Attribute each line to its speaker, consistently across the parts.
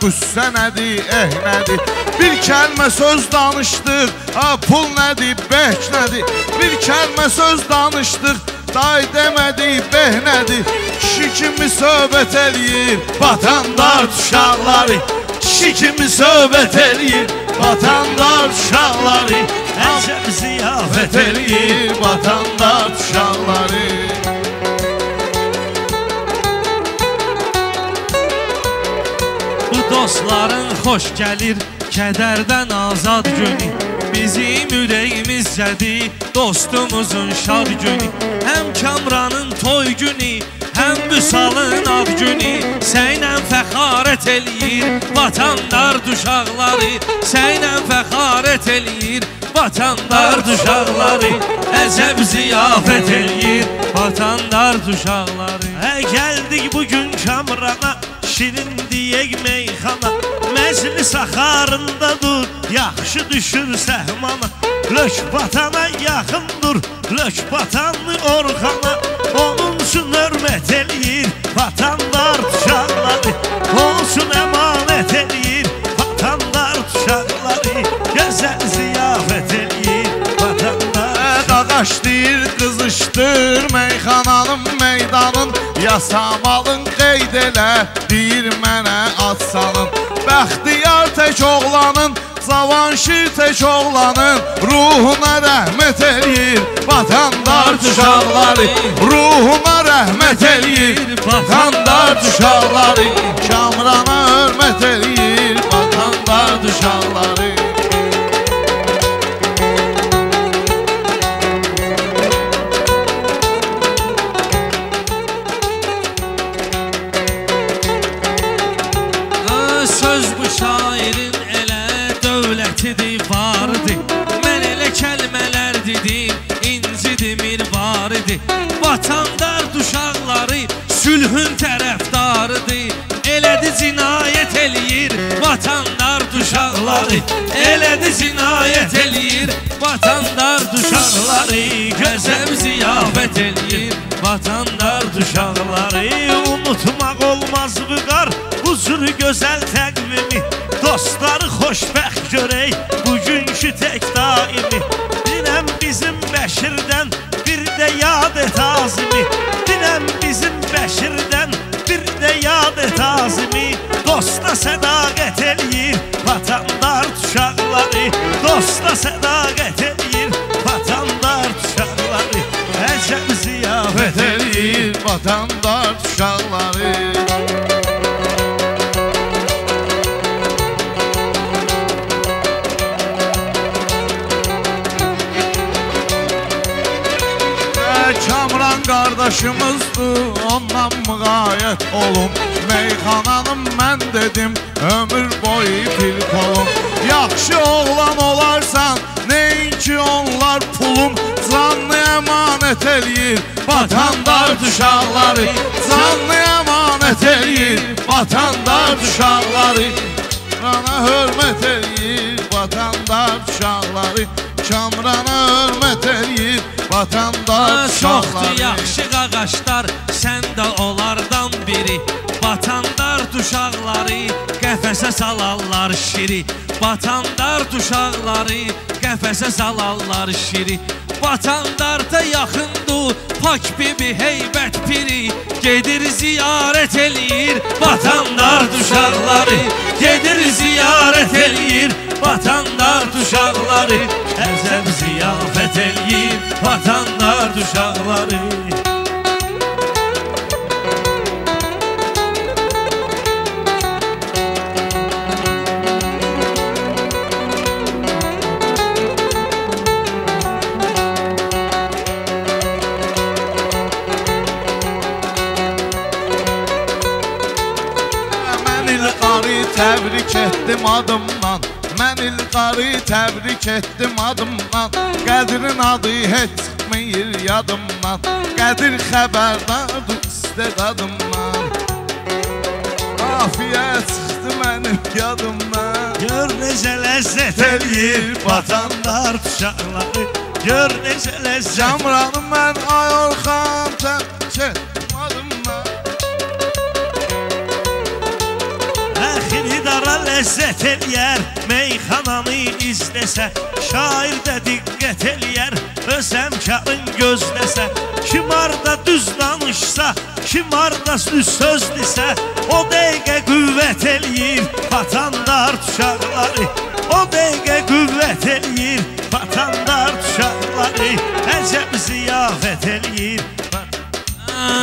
Speaker 1: qüssə nədir, nədir? Bir kəlmə söz danışdıq, pul nədir, bək nədir? Bir kəlmə söz danışdıq, day demədik, beh nədir? Kişi kimi söhbət eləyir, vatandar uşaqları. Kişi kimi söhbət eləyir, vatandar uşaqları. Əcəb ziyafət eləyir, vatandar uşaqları.
Speaker 2: Dostların xoş gəlir, kədərdən azad günü. Bizim ürəyimizdədir, dostumuzun şad günü. Həm Kamranın toy günü, həm Vüsalın ad günü. Sənlə fəxarət eləyir, vatandar uşaqları. Sənlə fəxarət eləyir, vatandar uşaqları. Əcəb ziyafət eləyir, vatandar uşaqları.
Speaker 3: Gəldik bugün Kamrana, şirin deyək meyxana. Məclis axarındadır, yaxşı düşür səhmana. Lök batana yaxın dur, lök batanlı Orxana. Onun üçün hörmət eləyir, vatandar uşaqları. Olsun əmanət eləyir, vatandar uşaqları. Gözəl ziyafət eləyir, vatandar.
Speaker 1: Qaqaş deyir, qızışdır meyxananın meydanın. Yasamalın qeyd elə, deyir mənə atsanın. Bəxtiyar tək oğlanın, Cavanşir tək oğlanın. Ruhuna rəhmət eləyir, vatandar uşaqları. Ruhuna rəhmət eləyir, vatandar uşaqları. Kamrana hörmət eləyir, vatandar uşaqları.
Speaker 2: Söz bu şairin elə dövlətidir, vardı. Mən elə kəlmələr dedim, incidir, mirvarıdır. Vatandar uşaqları sülhün tərəfdarıdır. Elədi cinayət eləyir, vatandar uşaqları. Elədi cinayət eləyir, vatandar uşaqları. Gözəl ziyafət eləyir, vatandar uşaqları.
Speaker 3: Unutmaq olmaz vüqar, bu cür gözəl təqvimi. Dostları xoşbəxt görək, bugünkü tək daimi. Dinəm bizim Bəşirdən, bir də yad et azimi. Dinəm bizim Bəşirdən, bir də yad et azimi. Dosta sədaqət eləyir, vatandar uşaqları. Dosta sədaqət eləyir, vatandar uşaqları. Əcəb ziyafət eləyir,
Speaker 1: vatandar uşaqları. Kamran qardaşımızdır, ondan müğayət olun. Meyxananım mən dedim, ömür boyu filk olun. Yaxşı oğlan olarsan, neyinki onlar pulum. Canlı əmanət eləyir, vatandar uşaqları. Canlı əmanət eləyir, vatandar uşaqları. Kamrana hörmət eləyir, vatandar uşaqları. Kamrana hörmət eləyir, vatandar uşaqları.
Speaker 2: Çoxdur yaxşı qaqaşlar, sən də onlardan biri. Vatandar uşaqları, qəfəsə salarlar şiri. Vatandar uşaqları, qəfəsə salarlar şiri. Vatandarda yaxındır, pak bibi heybət piri. Gedir ziyarət eləyir, vatandar uşaqları. Gedir ziyarət eləyir, vatandar uşaqları. Əcəb ziyafət eləyir, vatandar uşaqları.
Speaker 1: Təbrik etdim adımdan, mən İlqarı təbrik etdim adımdan. Qədirin adı heç çıxmayır yadımdan, Qədir xəbərdardır istedadımdan. Afiyə çıxdı mənim yadımdan.
Speaker 3: Gör necə ləzzət eləyir vatandar uşaqları. Gör necə ləzzət.
Speaker 1: Kamranı mən ay Orxan təbrik etdim adımdan.
Speaker 3: Qulağına ləzzət eləyər, meyxananı izləsə, şair də diqqət eləyər, öz həmkarın gözləsə. Kim arda düz danışsa, kim arda düz söz desə, o dəqiqə qüvvət eləyir patandar uşaqları. O dəqiqə qüvvət eləyir patandar uşaqları. Əcəb ziyafət eləyir.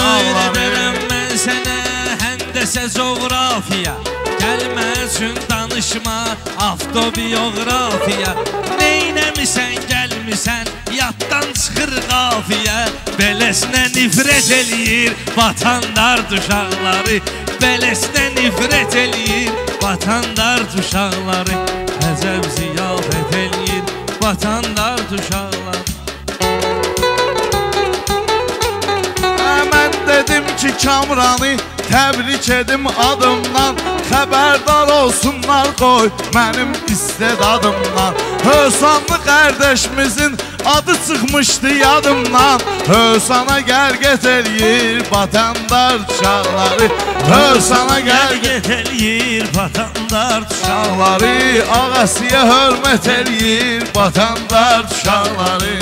Speaker 2: Öyrədərəm mən sənə həndəsə coğrafiya, gəlmə üçün danışma avtobiografiya. Neynəmisən gəlmisən, yaddan çıxır qafiyə. Beləsinə nifrət eləyir vatandar uşaqları. Beləsinə nifrət eləyir vatandar uşaqları. Əcəb ziyafət eləyir vatandar uşaqları.
Speaker 1: Mən dedim ki Kamranı təbrik edim adımdan, xəbərdar olsunlar qoy mənim istedadımdan. Hösanlı qardeşimizin adı çıxmışdı yadımdan. Hösana gərgət eləyir vatandar uşaqları. Hösana
Speaker 3: Gərgət eləyir vatandar uşaqları.
Speaker 1: uşaqları, ağasıya hörmət eləyir vatandar uşaqları.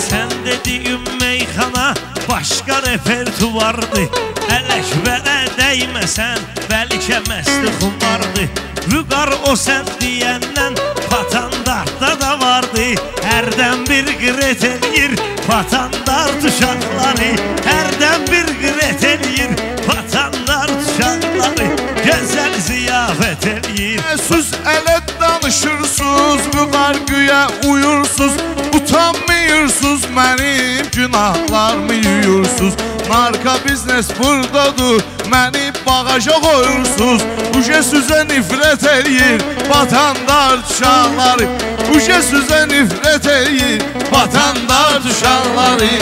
Speaker 3: Sən dediyin meyxana başqa repertuvardı. Ələkvərə dəyməsən, bəlkə məsti xumardı. Vüqar o sən deyəndən patandarda da vardı. Hərdən bir qret eləyir patandar uşaqları. Hərdən bir qret eləyir patandar uşaqları. Gözəl ziyafət eləyir.
Speaker 1: Siz elə danışırsınız, vüqar güya uyursuz. Utanmıyorsunuz mənim günahlarımı yuyursuz. Narka biznes buradadır, məni bagaja qoyursuz. Uje sizə nifrət eləyir vatandar uşaqları. Uje sizə nifrət eləyir vatandar uşaqları.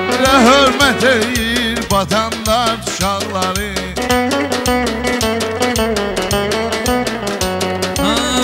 Speaker 1: Belə hörmət eləyir vatandar uşaqları.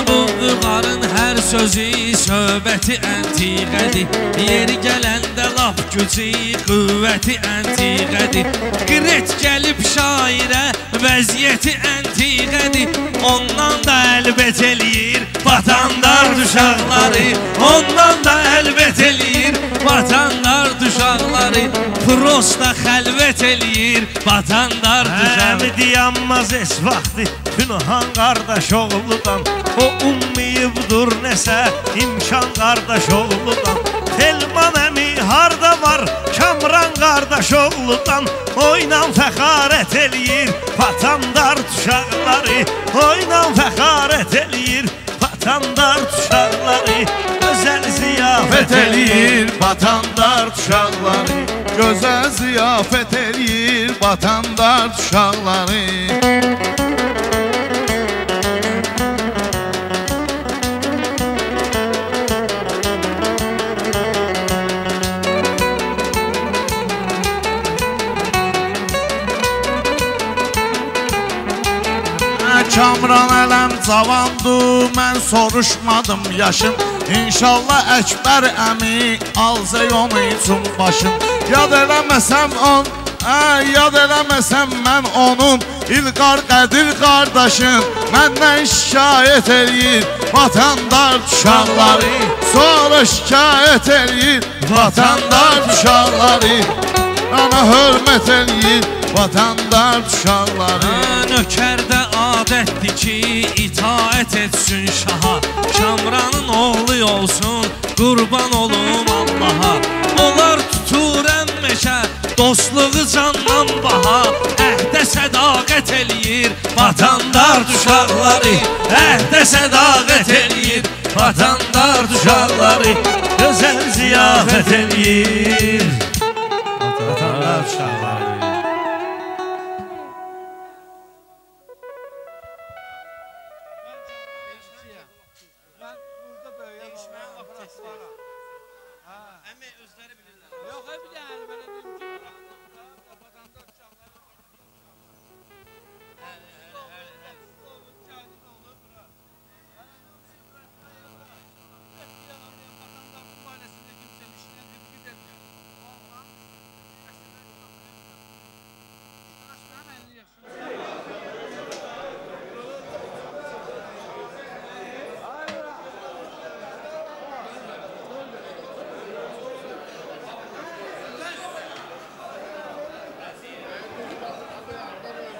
Speaker 2: Bu vüqarın hər sözü söhbəti əntiqədir. Yeri gələndə laf gücü, qüvvəti əntiqədir. Qret gəlib şairə, vəziyyəti əntiqədir. Ondan da əlbət eləyir vatandar uşaqları. Ondan da əlbət eləyir vatandar uşaqları. Prosta xəlvət eləyir vatandar uşaqları.
Speaker 3: Dayanmaz es vaxtı Günhan qardaş oğludan. O ummiyibdur nəsə imkan qardaş oğludan. Telman əmi harda var Kamran qardaş oğludan. Oynan fəxarət eləyir vatandar uşaqları. Oynan fəxarət eləyir vatandar uşaqları. Gözəl ziyafət eləyir
Speaker 1: vatandar uşaqları. Gözəl ziyafət eləyir vatandar uşaqları. Kamran ələm cavandır, mən soruşmadım yaşın. İnşallah Əkbər əmi alacaq onu üçün başın. Yad eləməsəm yad eləməsəm mən onun İlqar Qədir qardaşın. Məndən şikayət eləyir vatandar uşaqları. Sonra şikayət eləyir vatandar uşaqları. Ana hörmət eləyir vatandar uşaqları.
Speaker 2: Nökərdə adətdir ki, itaət etsin şaha. Kamranın oğlu olsun, qurban olum Allaha. Onlar tutur əmməşə, dostluğu candan baha. Əhdə sədaqət eləyir vatandar uşaqları. Əhdə sədaqət eləyir vatandar uşaqları.
Speaker 3: Gözəl ziyafət eləyir vatandar uşaqları.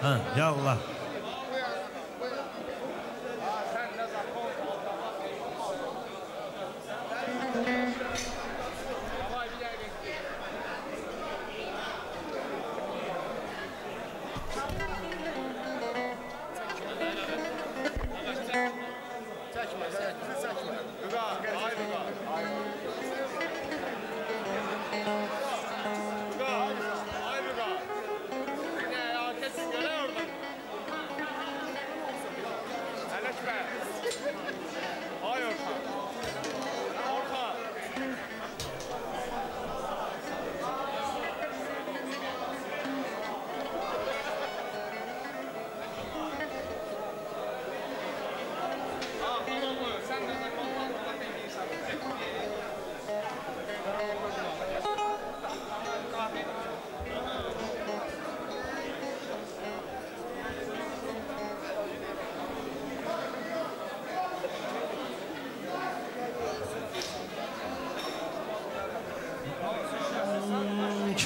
Speaker 3: Yallah.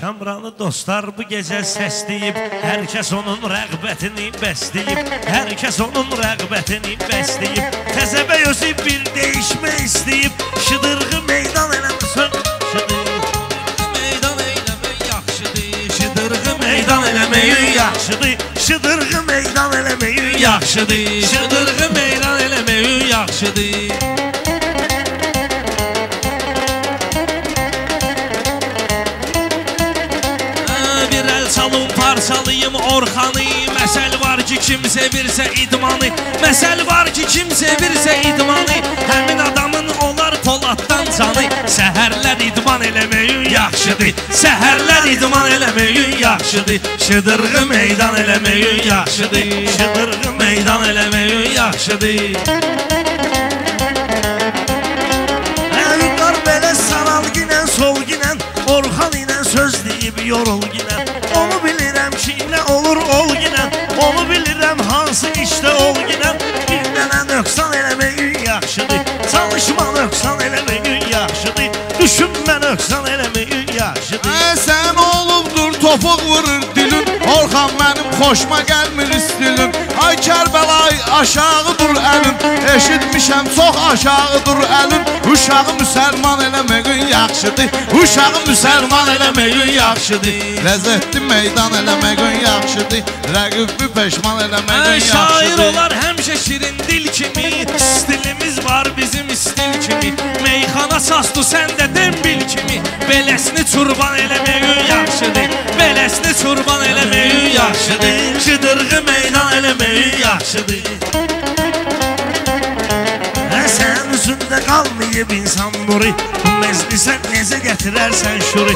Speaker 3: Kamranı dostlar bu gecə səsləyib, hər kəs onun rəğbətini bəsləyib, hər kəs onun rəğbətini bəsləyib, təzəbə özü bir değişmə istəyib, şıdırğı meydan eləməsən,
Speaker 2: Meydan eləmək yaxşıdır, şıdırğı
Speaker 3: meydan eləməyin yaxşıdır, şıdırğı meydan eləməyin yaxşıdır,
Speaker 2: şıdırğı meydan eləməyin yaxşıdır.
Speaker 3: Çalım parçalayım Orxanı, məsəl var ki kim sevirsə idmanı, məsəl var ki kim sevirsə idmanı, həmin adamın olar Poladdan canı. Səhərlər idman eləməyin yaxşıdır, səhərlər idman eləməyin yaxşıdır, şıdırğı meydan eləməyin yaxşıdır, şıdırğı meydan eləməyin yaxşıdır. Əlqar belə saral ginən, sol ginən, Orxan ilə söz deyib yorul ginən. Onu bilirəm ki, nə olur ol ginən, onu bilirəm hansı işdə ol ginən. Bir dənə nöqsan eləməyin yaxşıdır, çalışma nöqsan eləməyin yaxşıdır, düşünmə nöqsan eləməyin yaxşıdır.
Speaker 1: Sən olubdur topuq vurur dilin, Orxan mənim xoşma gəlmir istilin. Ay Kərbəlayı aşağıdır əlin, eşitmişəm çox aşağıdır əlin. Uşağı müsəlman eləməyin yaxşıdır, uşağı müsəlman eləməyin yaxşıdır. Ləzzətli meydan eləməyin yaxşıdır, rəqibbi peşman eləməyin yaxşıdır.
Speaker 3: Şair olar həmişə şirin dil kimi, stilimiz var bizim stil kimi. Meyxana sasdı sən də dembil kimi, beləsini çurban eləməyin yaxşıdır, beləsini çurban eləməyin yaxşıdır, şıdırğı meydan eləməyin yaxşıdır. Sən üzündə qalmayıb insan nuri, bu məclisə necə gətirərsən şuri.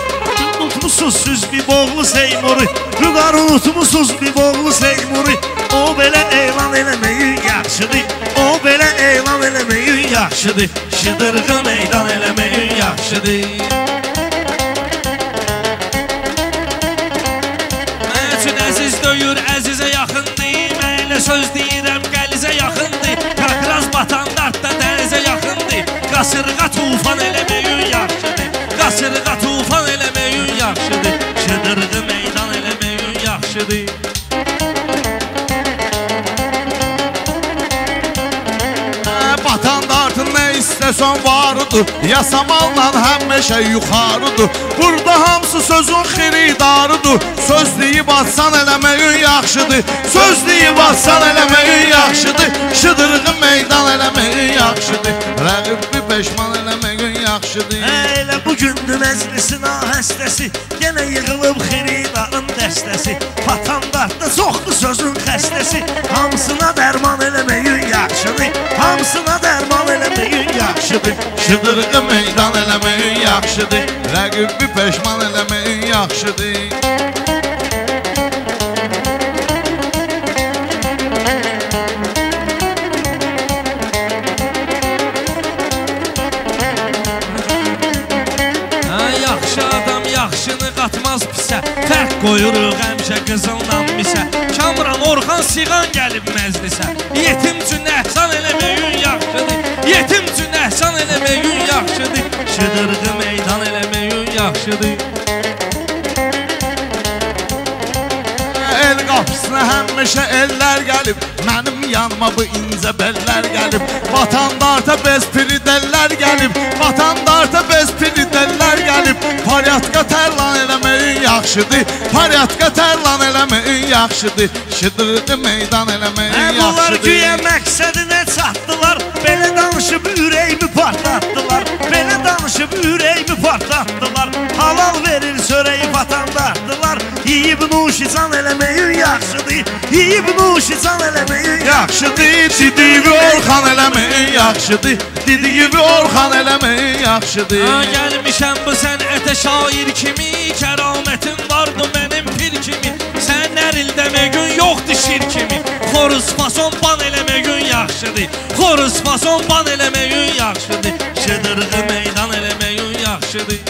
Speaker 3: Unutmusuz siz bir boğlu Seymuri, Rüqar unutmusuz bir boğlu Seymuri. O belə elan eləməyin yaxşıdır, o belə elan eləməyin yaxşıdır, şıdırğı meydan eləməyin yaxşıdır. Mən üçün əziz döyür, əzizə yaxındır, mən elə söz deyirəm qəlizə yaxındır. Qaqraz batandart da dənizə yaxındır, qasırğa tufan eləməyin yaxşıdır, qasırğa tufan eləməyin yaxşıdır, şıdırğı meydan eləməyin yaxşıdır.
Speaker 1: Batandartın nə istəsən varıdır, yasamalla həmişə yuxarıdır. Burada hamısı sözün xiridarıdır, söz deyib atsan eləməyin yaxşıdır, söz deyib atsan eləməyin yaxşıdır, şıdırğı meydan eləməyin yaxşıdır, rəqibbi peşman eləməyin yaxşıdır.
Speaker 3: Elə bugündür məclisin ahəstəsi, yenə yığılıb xiridarın dəstəsi. Patandartda çoxdur sözün xəstəsi, hamısına dərman eləməyin yaxşıdır, hamısına dərman eləməyin yaxşıdır,
Speaker 1: Şıdırğı meydan eləməyin yaxşıdır, rəqibbi peşman eləməyin yaxşıdır.
Speaker 3: Yaxşı adam yaxşını qatmaz pisə, fərq qoyuruq həmişə qızılla misə. Kamran Orxan Siğan gəlib məclisə, yetim üçün əhsan eləməyin yaxşıdır, yetim üçün əhsan eləməyin yaxşıdır, şıdırğı meydan eləməyin yaxşıdır.
Speaker 1: El qapısına həmişə ellər gəlib, mənim yanıma bu incə bəllər gəlib. Vatandarta bez piridəllər gəlib, vatandarta bez piridəllər gəlib. Paryatka tərlan eləməyin yaxşıdır, paryatka tərlan eləməyin yaxşıdır. Şıdırdı meydan eləməyin yaxşıdır.
Speaker 3: Bunlar güya məqsədinə çatdılar, belə danışıb ürəyimi partlatdılar, belə danışıb ürəyimi partlatdılar. Halal verir sörəyi vatandardılar, yiyib nuşican eləməyin yaxşıdır, yiyib nuşican eləməyin yaxşıdır.
Speaker 1: Didiyi Orxan eləməyin yaxşıdır, didiyi Orxan eləməyin yaxşıdır.
Speaker 2: Gəlmişəm bu sənətə şair kimi, kəramətin vardı mənim pir kimi. Sən nərildəmə gün yoxdur şir kimi, xoruz fason ban eləmə gün yaxşıdır, xoruz fason ban eləmə gün yaxşıdır. Şıdırğı meydan eləmə gün yaxşıdır.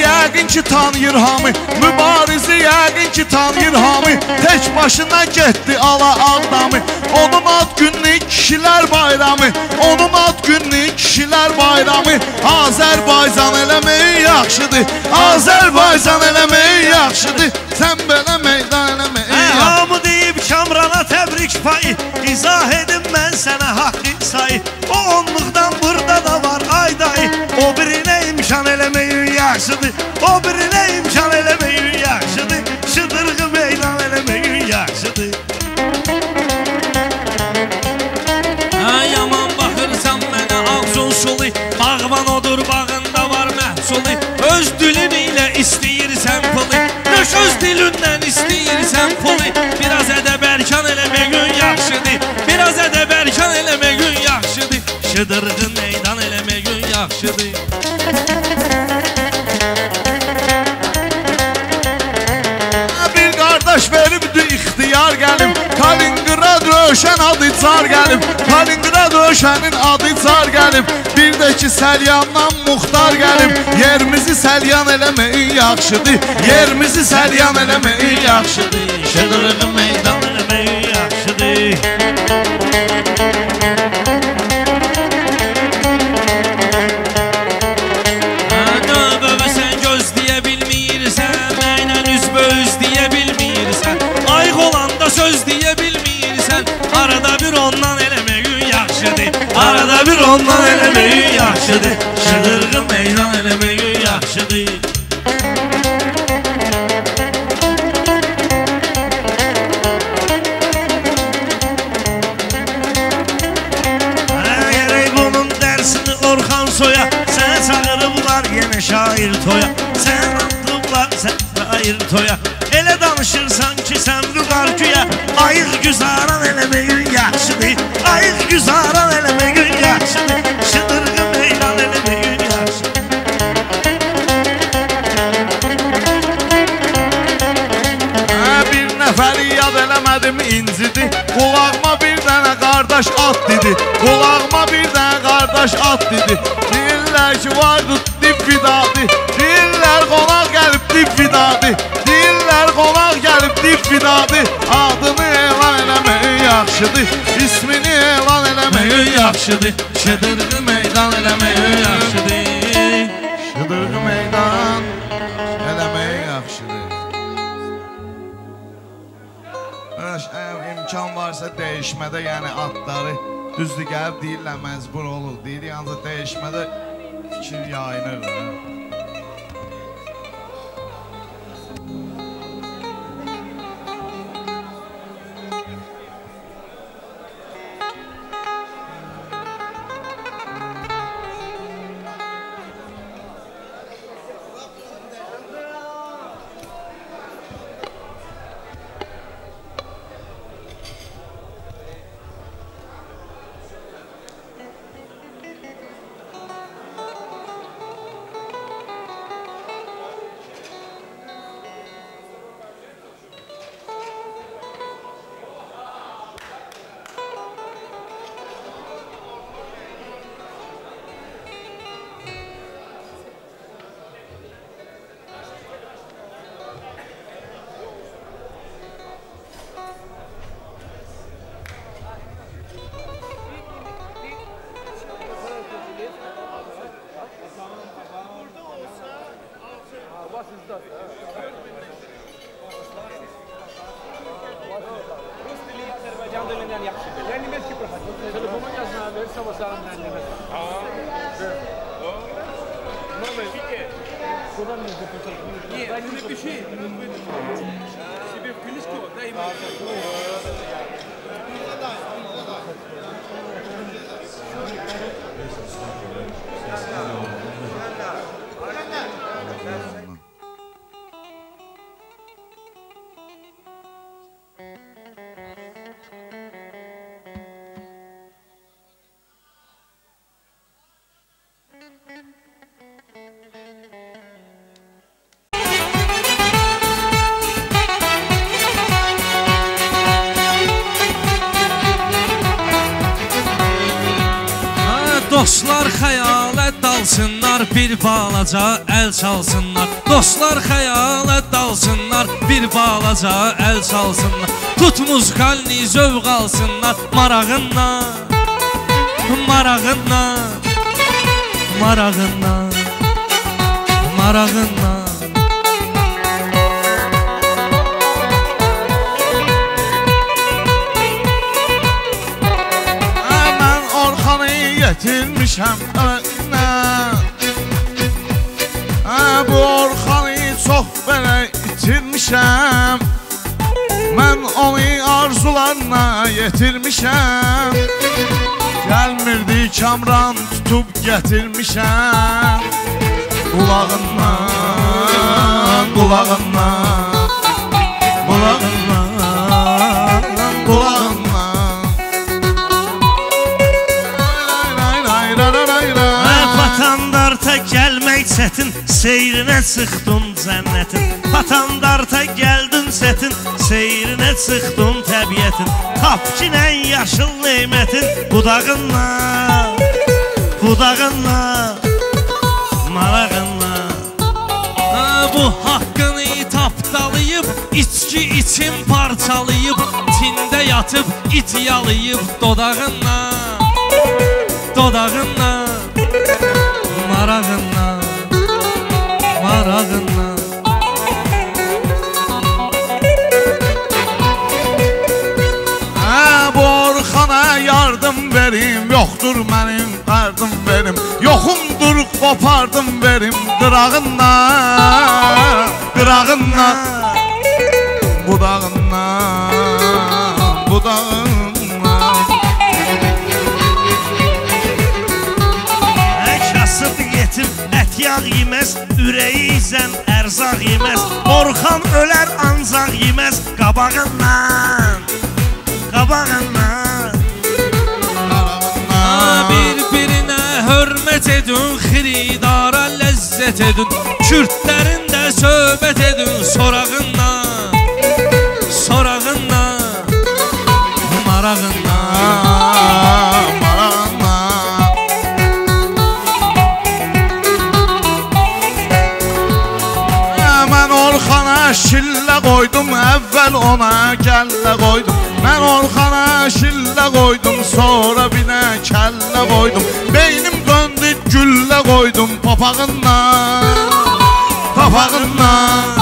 Speaker 1: Yəqin ki tanıyır hamı, mübarizi yəqin ki tanıyır hamı. Tək başına getdi ala Ağdamı, onun ad günlük kişilər bayramı, onun ad günlük kişilər bayramı. Azərbaycan eləməyin yaxşıdır, Azərbaycan eləməyin yaxşıdır. Sən belə meydan eləməyin yaxşıdır.
Speaker 3: Hamı deyib Kamrana təbrik payı, izah edim mən sənə haqqı sayı. O onluqdan burada da var ay dayı, o birinə imkan eləməyin yaxşıdır, o birinə imkan eləməyin yaxşıdır. Şıdırğı meydan eləməyin yaxşıdır.
Speaker 2: Yaman baxırsan mənə ağzın sulu, bağban odur bağında var məhsulu. Öz dilin ilə istəyirsən pulu, nöş öz dilindən istəyirsən pulu. Biraz ədəbərkan eləmə gün yaxşıdır, biraz ədəbərkan eləmə gün yaxşıdır. Şıdırğı meydan eləmə gün yaxşıdır.
Speaker 1: Qardaş veribdi ixtiyar gəlib, Kaliningrad Rövşən adı çar gəlib, Kaliningrad Rövşənin adı çar gəlib. Bir də ki Səlyandan Muxtar gəlib, yerimizi Səlyan eləməyin yaxşıdır, yerimizi Səlyan eləməyin yaxşıdır.
Speaker 3: Şıdırğı meydan eləməyin yaxşıdır.
Speaker 2: Növbəvi sən gözləyə bilmirsən, mənlə üzbəüz deyə bilmirsən. Ayıq olanda söz deyə bilmirsən, arada bir ondan eləmə gün yaxşıdır, arada bir ondan eləmə gün yaxşıdır. Şıdırğı meydan eləmə gün yaxşıdır.
Speaker 3: Orxan soya, sənə çağırıblar yenə şair toya, sənə atdıblar sən şair toya. Elə danışırsan ki sən vüqar güya, ayıq güzaran eləməyin yaxşıdır, ayıq güzaran eləməyin yaxşıdır. Şıdırğı meydan eləməyin yaxşıdır.
Speaker 1: Bir nəfəri yad eləmədim incidir, qulağıma bir dənə qardaş at dedi, qulağıma bir dənə qardaş at dedi. Deyirlər ki vardı dib vidadı, deyirlər qonaq gəlib dib vidadı, deyirlər qonaq gəlib dib vidadı. Adını elan eləməyin yaxşıdır, ismini elan eləməyin yaxşıdır.
Speaker 2: Şıdırğı meydan eləməyin yaxşıdır.
Speaker 1: Şıdırğı meydan eləməyin yaxşıdır. İmkan varsa dəyişmədə, yəni adları düzdür gəlib deyirlər məcbur olur, deyir yalnız dəyişmədə fikir yayınır.
Speaker 4: Azərbaycan dilindən yaxşı bilir. Yəni demək ki, telefonu yazına verir, sabah sağın müəllimə. Номер. Куда мне записать? Нет, напиши. Себе в книжку, дай ему.
Speaker 2: Dostlar xəyalət dalsınlar, bir balaca əl çalsınlar. Dostlar xəyalət dalsınlar, bir balaca əl çalsınlar. Tut muzikalni zövq alsınlar, marağından, marağından, marağından, marağından.
Speaker 1: Getirmişəm əlinə Bu Orxanı çox belə itirmişəm Mən onu arzularına yetirmişəm Gəlmirdi kamran tutub getirmişəm Qulağından, qulağından Qulağından, qulağından
Speaker 3: Patandarta gəlmək çətin, seyrinə çıxdın cənnətin. Patandarta gəldin çətin, seyrinə çıxdın təbiətin. Tap ki ən yaşıl neymətin, budağından, budağından, marağından.
Speaker 2: Bu haqqını tapdalayıb, içki için parçalayıb, tində yatıb, it yalayıb dodağından, dodağından. Marağından, marağından.
Speaker 1: Bu Orxana yardım verim, yoxdur mənim qardım verim Yoxumdur qopardım verim qırağından, qırağından Budağından, budağından
Speaker 3: Ət yağ yeməz, ürəyi izən ərzaq yeməz Orxan ölər ancaq yeməz qabağından, qabağından
Speaker 2: Bir-birinə hörmət edin, xiridara ləzzət edin Kürdlərin də söhbət edin sorağından, sorağından, marağından
Speaker 1: Şillə qoydum, əvvəl ona kəllə qoydum Mən Orxana şillə qoydum, sonra binə kəllə qoydum Beynim döndü, güllə qoydum papağından, papağından,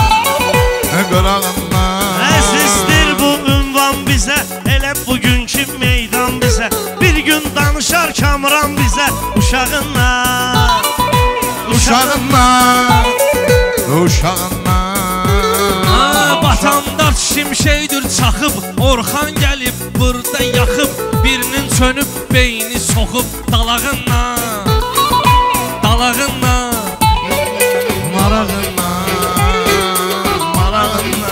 Speaker 1: qırağından
Speaker 3: Əzizdir bu ünvan bizə, elə bugünkü meydan bizə Bir gün danışar Kamran bizə, uşağından,
Speaker 1: uşağından, uşağından
Speaker 2: Vatandar şimşəkdir çaxıb, Orxan gəlib burada yaxıb Birinin çönüb, beyni soxub dalağından, dalağından,
Speaker 1: marağından, marağından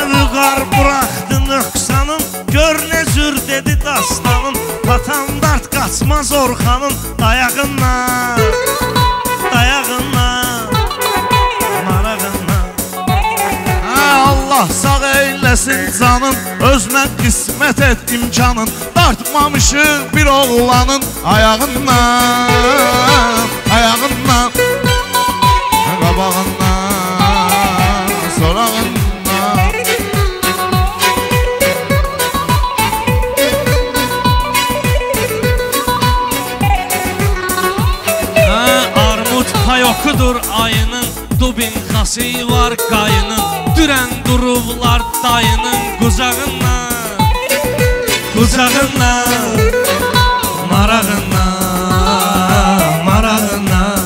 Speaker 3: Vüqar buraxdı nöqsanın, gör nə cür dedi dastanın Patandart qaçmaz Orxanın dayağından, dayağından, marağından
Speaker 1: Allah sağ eyləsin canın, özünə qismət et imkanın Dartmamışıq bir oğlanın ayağından, ayağından Qabağından, sorağından
Speaker 2: Anası var qayının, dürən durublar dayının qucağından, qucağından, marağından, marağından.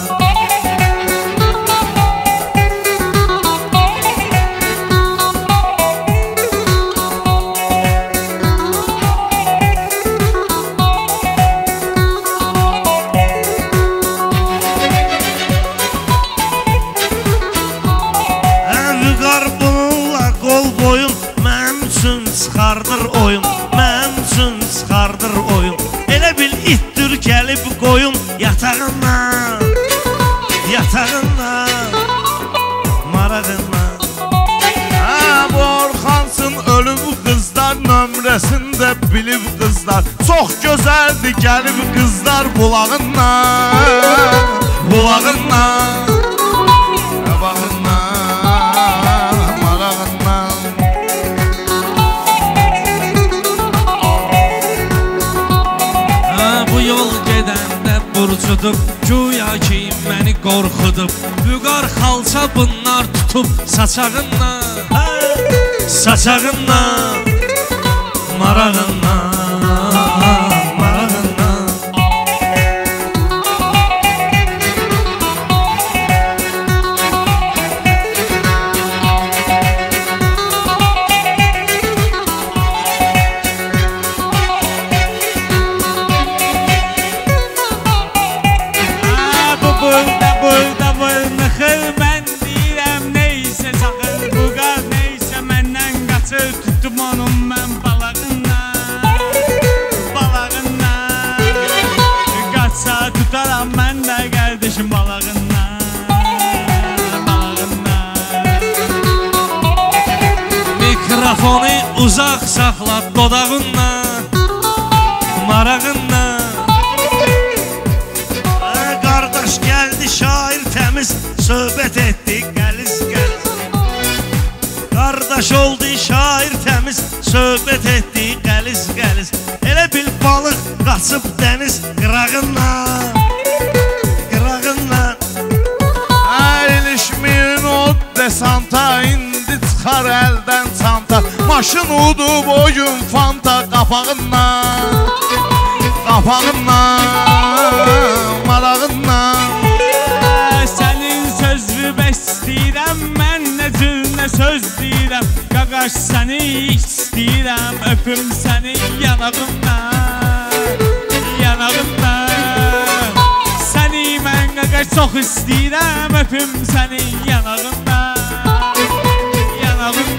Speaker 3: Çıxardır oyun, mənim üçün çıxardır oyun. Elə bil itdir gəlib qoyun yatağından, yatağından, marağından.
Speaker 1: Bu Orxansın ölüb qızlar nömrəsində bilib qızlar. Çox gözəldir gəlib qızlar bulağından, bulağından, qabağından, marağından.
Speaker 2: Bu yol gedəndə burcudub, güya ki məni qorxudub. Vüqar xalça bunlar tutub saçağından, saçağından, marağından, marağından.
Speaker 5: Tuttum onun mən balağından, balağından. Qaçsa tutaram mən də qardeşim balağından, balağından.
Speaker 2: Mikrofonu uzaq saxla dodağından, marağından.
Speaker 3: Qardaş gəldi şair təmiz, söhbət etdik qəliz qəliz. Qardaş oldu şair təmiz, söhbət etdik qəliz qəliz. Elə bil balıq qaçıb dəniz qırağından, qırağından.
Speaker 1: İlişmin o desanta, indi çıxar əldən çanta. Maşın udub oyun fanta qapağından, qapağından, marağından.
Speaker 5: Sənin sözlü bəs istəyirəm, mən nə cür nə söz deyirəm. Qaqaş səni istəyirəm, öpüm səni yanağımdan, yanağımdan. Səni mən qaqaş çox istəyirəm, öpüm səni yanağımdan, yanağımdan.